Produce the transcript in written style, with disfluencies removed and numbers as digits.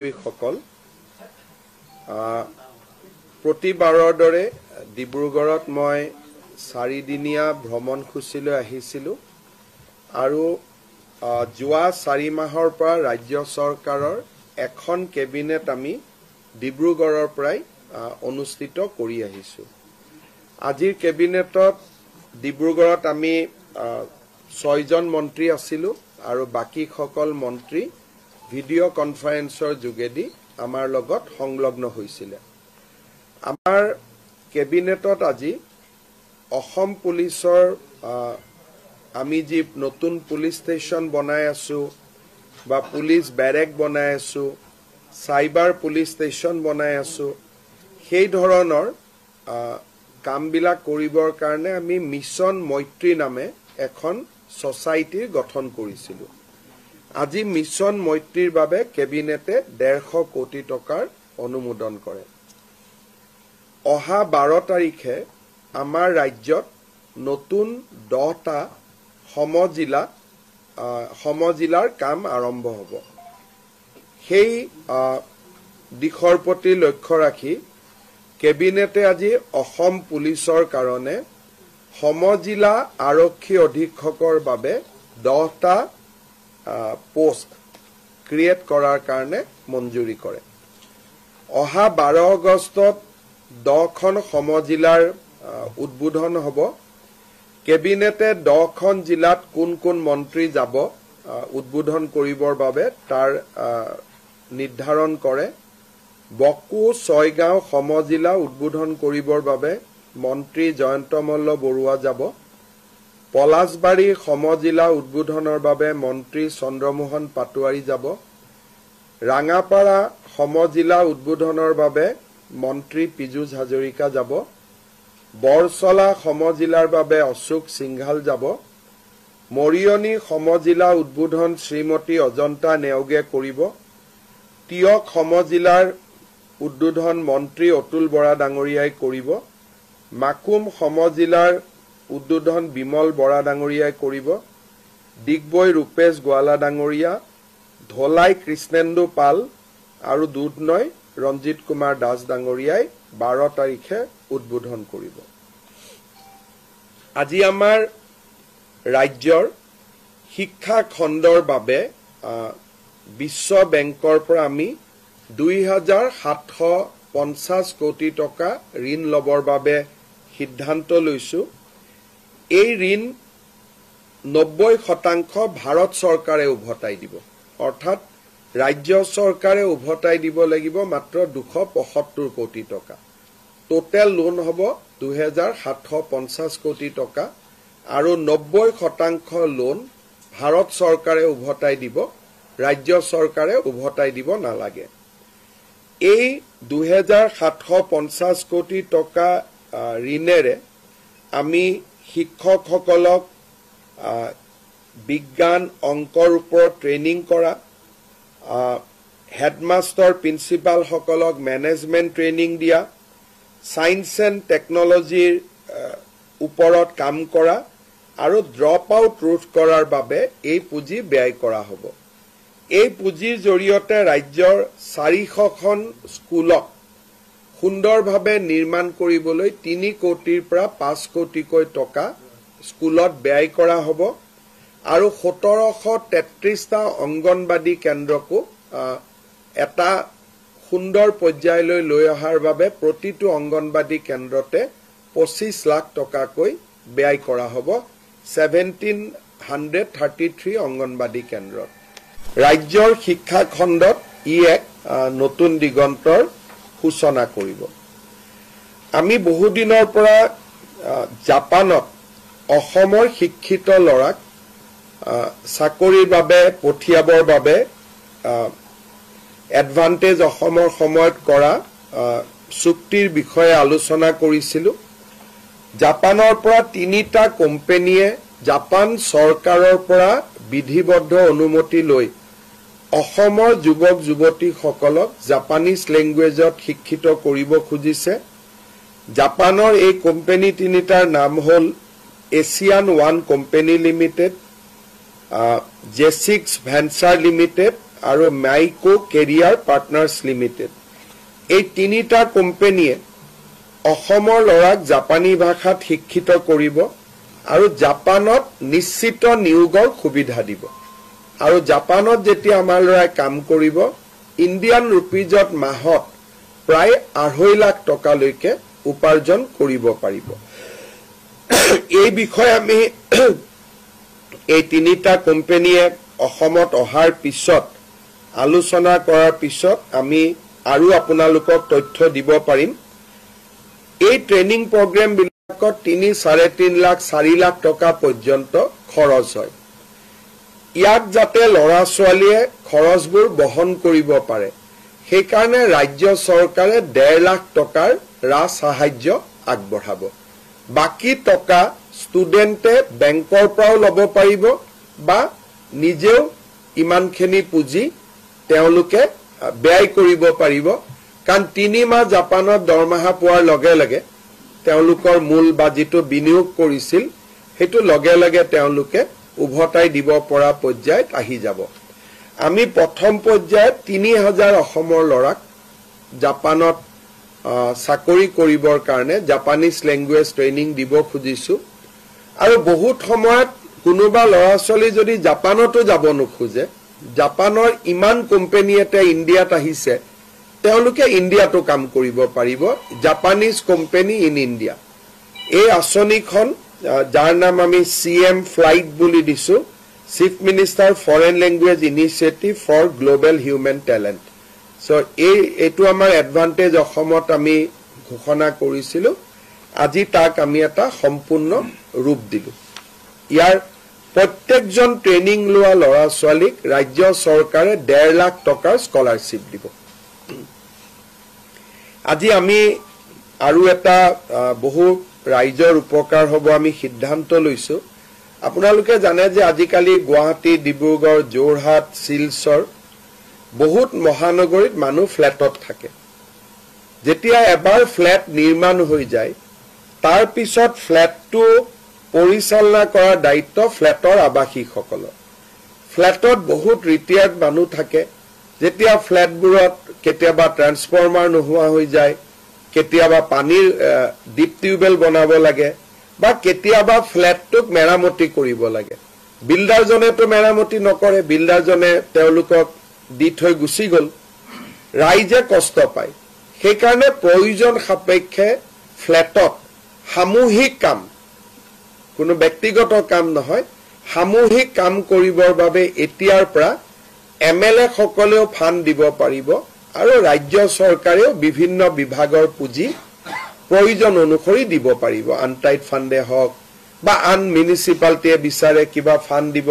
সকল প্ৰতিবাৰৰ দৰে ডিব্ৰুগড়ত মই 4 দিনীয়া ভ্ৰমণসূচীলৈ আহিছিলোঁ আৰু যোৱা 4 মাহৰ পৰা ৰাজ্য চৰকাৰৰ এখন কেবিনেট আমি ডিব্ৰুগড়ৰ পৰাই অনুষ্ঠিত কৰি আহিছোঁ। আজিৰ কেবিনেটত ডিব্ৰুগড়ত আমি 6 জন মন্ত্ৰী আছিলোঁ আৰু বাকি সকল মন্ত্ৰী ভিডিঅ' কনফাৰেন্সৰ যোগেদি আমাৰ লগত সংলগ্ন হৈছিল। আমাৰ কেবিনেটত আজি অসম পুলিচৰ আমি যি নতুন পুলিচ ষ্টেচন বনাই আছো বা পুলিচ ব্যাৰেক বনাই আছো, সাইবাৰ পুলিচ ষ্টেচন বনাই আছো, সেই ধৰণৰ কামবিলাক কৰিবৰ কাৰণে আমি মিছন মৈত্ৰী নামে এখন সোসাইটিৰ গঠন কৰিছিলোঁ। আজি মিছন মৈত্ৰীৰ বাবে কেবিনেটে 150 কোটি টকাৰ অনুমোদন কৰে। অহা 12 তাৰিখে আমাৰ ৰাজ্যত নতুন 10টা সমজিলাৰ কাম আৰম্ভ হ'ব। সেই দিশৰ প্ৰতি লক্ষ্য ৰাখি কেবিনেটে আজি অসম পুলিচৰ কাৰণে সমজিলা আৰক্ষী অধীক্ষকৰ বাবে 10টা পোষ্ট ক্ৰিয়েট কৰাৰ কাৰণে মঞ্জুৰি কৰে। অহা 12 আগষ্টত 10খন সমজিলাৰ উদ্বোধন হ'ব। কেবিনেটে 10খন জিলাত কোন কোন মন্ত্ৰী যাব উদ্বোধন কৰিবৰ বাবে তাৰ নিৰ্ধাৰণ কৰে। বকো 6 গাঁও সমজিলা উদ্বোধন কৰিবৰ বাবে মন্ত্ৰী জয়ন্ত মল্ল বৰুৱা যাব। পলাশবাড়ী সমজিলা উদ্বোধনৰ বাবে মন্ত্ৰী চন্দ্ৰমোহন পাটোৱাৰী যাব। ৰাঙাপাৰা সমজিলা উদ্বোধনৰ বাবে মন্ত্ৰী পীযুষ হাজৰিকা যাব। বৰছলা সমজিলাৰ বাবে অশোক সিংঘাল যাব। মৰিয়নি সমজিলা উদ্বোধন শ্ৰীমতী অজন্তা নেওগে কৰিব। তিয়ক সমজিলাৰ উদ্বোধন মন্ত্ৰী অতুল বৰা ডাঙৰীয়াই কৰিব। মাকুম সমজিলাৰ উদ্বোধন বিমল বৰা ডাঙৰীয়াই কৰিব। ডিগবৈ ৰূপেশ গোৱালা ডাঙৰীয়া, ধলাই কৃষ্ণেন্দু পাল আৰু দুধনৈ ৰঞ্জিত কুমাৰ দাস ডাঙৰীয়াই 12 তাৰিখে উদ্বোধন কৰিব। আজি আমাৰ ৰাজ্যৰ শিক্ষা খণ্ডৰ বাবে বিশ্ব বেংকৰ পৰা আমি 2750 কোটি টকা ঋণ লবৰ বাবে সিদ্ধান্ত লৈছো। এই ঋণ 90% ভাৰত চৰকাৰে উভতাই দিব, অৰ্থাৎ ৰাজ্য চৰকাৰে উভতাই দিব লাগিব মাত্ৰ 275 কোটি টকা। টোটেল লোন হ'ব 2750 কোটি টকা আৰু 90% লোন ভাৰত চৰকাৰে উভতাই দিব, ৰাজ্য চৰকাৰে উভতাই দিব নালাগে। এই 2750 কোটি টকা ঋণেৰে আমি শিক্ষকসকলক বিজ্ঞান অংকৰ ওপৰত ট্ৰেইনিং কৰা, হেডমাষ্টাৰ প্ৰিন্সিপালসকলক মেনেজমেণ্ট ট্ৰেইনিং দিয়া, সায়েন্স এণ্ড টেকনলজিৰ ওপৰত কাম কৰা আৰু ড্ৰপ আউট ৰোধ কৰাৰ বাবে এই পুঁজি ব্যয় কৰা হ'ব। এই পুঁজিৰ জৰিয়তে ৰাজ্যৰ 400খন স্কুলক সুন্দৰভাৱে নিৰ্মাণ কৰিবলৈ 3 কোটিৰ পৰা 5 কোটিকৈ টকা স্কুলত ব্যয় কৰা হ'ব আৰু 1733টা অংগনবাদী কেন্দ্ৰকো এটা সুন্দৰ পৰ্যায়লৈ লৈ অহাৰ বাবে প্ৰতিটো অংগনবাদী কেন্দ্ৰতে 25 লাখ টকাকৈ ব্যয় কৰা হ'ব। 1733 অংগনবাদী কেন্দ্ৰত ৰাজ্যৰ শিক্ষা খণ্ডত ই এক নতুন দিগন্তৰ সূচনা কৰিব। আমি বহুদিনৰ পৰা জাপানত অসমৰ শিক্ষিত ল'ৰাক চাকৰিৰ বাবে পঠিয়াবৰ বাবে এডভান্টেজ অসমৰ সময়ত কৰা চুক্তিৰ বিষয়ে আলোচনা কৰিছিলোঁ। জাপানৰ পৰা 3টা কোম্পানীয়ে জাপান চৰকাৰৰ পৰা বিধিবদ্ধ অনুমতি লৈ অসমৰ যুৱক যুৱতীসকলক জাপানীজ লেংগুৱেজত শিক্ষিত কৰিব খুজিছে। জাপানৰ এই কোম্পানী 3টাৰ নাম হ'ল এছিয়ান ওৱান কোম্পানী লিমিটেড, জেচিক্স ভেঞ্চাৰ লিমিটেড আৰু মাইকো কেৰিয়াৰ পাৰ্টনাৰ্ছ লিমিটেড এই তিনিটা কোম্পানীয়ে অসমৰ ল'ৰাক জাপানী ভাষাত শিক্ষিত কৰিব আৰু জাপানত নিশ্চিত নিয়োগৰ সুবিধা দিব আৰু জাপানত যেতিয়া আমাৰ ল'ৰাই কাম কৰিব ইণ্ডিয়ান ৰুপিজত মাহত প্ৰায় 2.5 লাখ টকালৈকে উপাৰ্জন কৰিব পাৰিব এই বিষয়ে আমি এই তিনিটা কোম্পানীয়ে অসমত অহাৰ পিছত আলোচনা কৰাৰ পিছত আমি আৰু আপোনালোকক তথ্য দিব পাৰিম এই ট্ৰেইনিং প্ৰগ্ৰাম বিলাকত 3.5 লাখ 4 লাখ টকা পৰ্যন্ত খৰচ হয় ইয়াক যাতে ল'ৰা ছোৱালীয়ে খৰচবোৰ বহন কৰিব পাৰে সেই কাৰণে ৰাজ্য চৰকাৰে 1.5 লাখ টকাৰ ৰাজ সাহায্য আগবঢ়াব বাকি টকা ষ্টুডেন্টে বেংকৰ পৰাও ল'ব পাৰিব বা নিজেও ইমানখিনি পুঁজি তেওঁলোকে ব্যয় কৰিব পাৰিব কাৰণ 3 মাহ জাপানত দৰমহা পোৱাৰ লগে লগে তেওঁলোকৰ মূল বাজিটো বিনিয়োগ কৰিছিল হেতু লগে লগে তেওঁলোকে উভতাই দিব পৰা পৰ্যায়ত আহি যাব আমি প্ৰথম পৰ্যায়ত 3000 অসমৰ ল'ৰাক জাপানত চাকৰি কৰিবৰ কাৰণে জাপানীজ ল্যাঙ্গুৱেজ ট্ৰেইনিং দিব খুজিছো আৰু বহুত সময়ত কোনোবা ল'ৰা ছোৱালী যদি জাপানতো যাব নোখোজে জাপানৰ ইমান কোম্পানী এটা ইণ্ডিয়াত আহিছে তেওঁলোকে ইণ্ডিয়াতো কাম কৰিব পাৰিব জাপানীজ কোম্পানী ইন ইণ্ডিয়া এই আঁচনিখন যাৰ নাম আমি CM ফ্লাইট বুলি দিছো chief minister foreign language initiative for global human talent so এইটো আমাৰ এডভান্টেজ অসমত আমি ঘোষণা কৰিছিলো আজি তাক আমি এটা সম্পূৰ্ণ ৰূপ দিলো ইয়াৰ প্ৰত্যেকজন ট্ৰেইনিং লোৱা ল'ৰা ছোৱালীক ৰাজ্য চৰকাৰে 1.5 লাখ টকাৰ স্কলাৰশ্বিপ দিব আজি আমি আৰু এটা বহু ৰাইজৰ উপকাৰ হ'ব আমি সিদ্ধান্ত লৈছো আপোনালোকে জানে যে আজিকালি গুৱাহাটী ডিব্ৰুগড় যোৰহাট শিলচৰ বহুত মহানগৰীত মানুহ ফ্ল্যাটত থাকে যেতিয়া এবাৰ ফ্ল্যাট নিৰ্মাণ হৈ যায় তাৰ পিছত ফ্ল্যাটটো পৰিচালনা কৰাৰ দায়িত্ব ফ্ল্যাটৰ আবাসিকসকলৰ ফ্ল্যাটত বহুত ৰিটায়াৰ্ড মানুহ থাকে যেতিয়া ফ্ল্যাটবোৰত কেতিয়াবা ট্ৰান্সফৰ্মাৰ নোহোৱা হৈ যায় কেতিয়াবা পানীৰ ডিপ টিউবেল বনাব লাগে বা কেতিয়াবা ফ্ল্যাটটোক মেৰামতি কৰিব লাগে বিল্ডাৰজনেতো মেৰামতি নকৰে বিল্ডাৰজনে তেওঁলোকক দি থৈ গুচি গল ৰাইজে কষ্ট পায় সেই কাৰণে প্ৰয়োজন সাপেক্ষে ফ্ল্যাটত সামূহিক কাম কোনো ব্যক্তিগত কাম নহয় সামূহিক কাম কৰিবৰ বাবে এতিয়াৰ পৰা MLA সকলেও ফান্ড দিব পাৰিব আৰু ৰাজ্য চৰকাৰেও বিভিন্ন বিভাগৰ পুঁজি প্ৰয়োজন অনুসৰি দিব পাৰিব আনটাইড ফাণ্ডে হওক বা আন মিউনিসিপালিটিয়ে বিচাৰে কিবা ফান্ড দিব